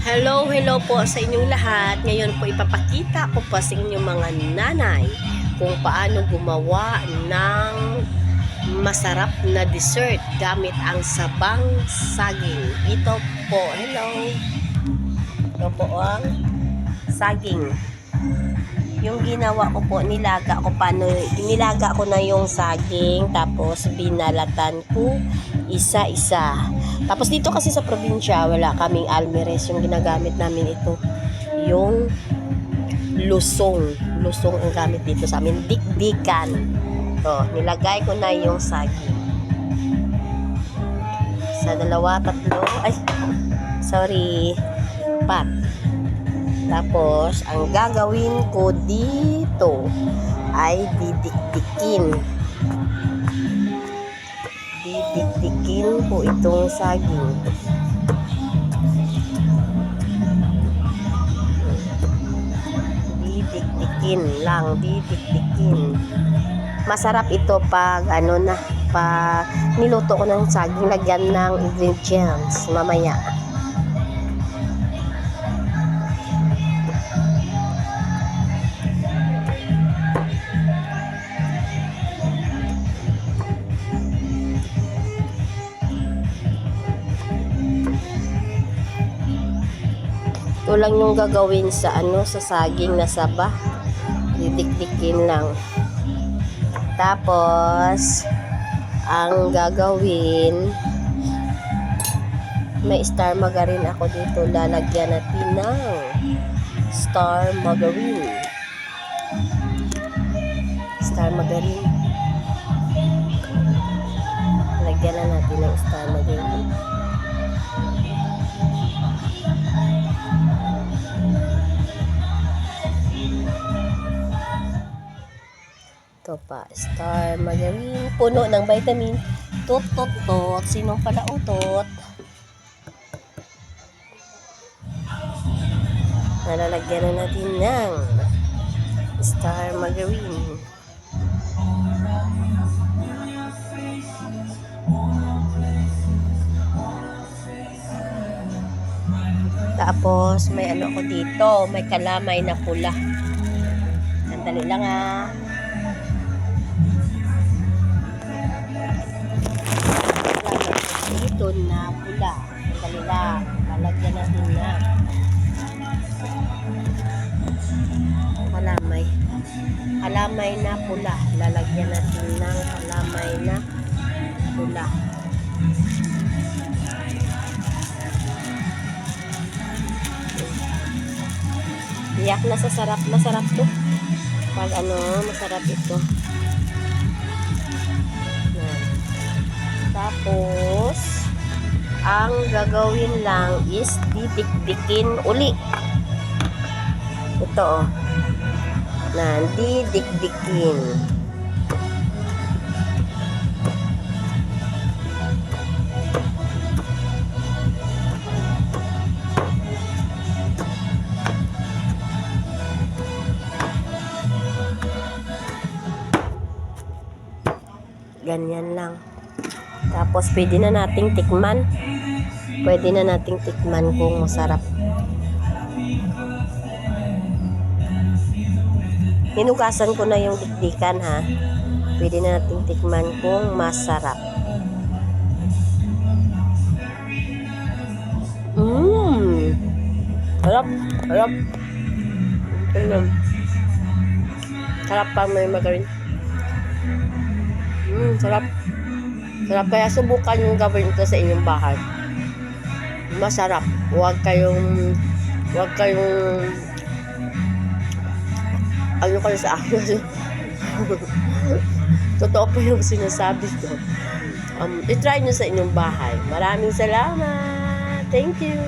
Hello po sa inyong lahat. Ngayon po ipapakita ko pa sa inyong mga nanay kung paano gumawa ng masarap na dessert gamit ang sabang saging. Ito po, ito po ang saging. Yung ginawa ko po, nilaga ko na yung saging, tapos binalatan ko isa-isa. Tapos dito kasi sa probinsya, wala kaming almeres. Yung ginagamit namin ito, yung lusong. Lusong ang gamit dito sa amin. Dikdikan. To, nilagay ko na yung saging. Sa dalawa, tatlo, pat. Tapos, ang gagawin ko dito ay didikdikin. Didikdikin po itong saging. Didikdikin. Masarap ito pag pag niluto ko ng saging, lagyan ng ingredients mamaya. Ito lang yung gagawin sa sa saging na saba. Didikdikin lang. Tapos ang gagawin, may star margarine ako dito. Lalagyan natin ng star margarine. Lagyan na natin ng star margarine. Ito pa, star margarine, puno ng vitamin. Tot. Sinong pala utot? Nalalagyan na natin ng star margarine. Tapos, may ko dito, may kalamay na pula. Sandali lang Ito na pula. Sandali lang. Lalagyan natin na kalamay na pula. Lalagyan natin ng kalamay na pula. Iyak na sa sarap. Masarap to. Pag masarap ito. Tapos, ang gagawin lang is didikdikin uli. Ito, didikdikin. Ganyan lang. Tapos, pwede na nating tikman. Kung masarap. Hinugasan ko na yung dikdikan, Pwede na nating tikman kung masarap. Sarap. Sarap pang may margarine. Sarap. Kaya subukan yung gawin ito sa inyong bahay. Masarap. Huwag kayong kayo sa akin. Totoo po yung sinasabi ko. I-try nyo sa inyong bahay. Maraming salamat. Thank you.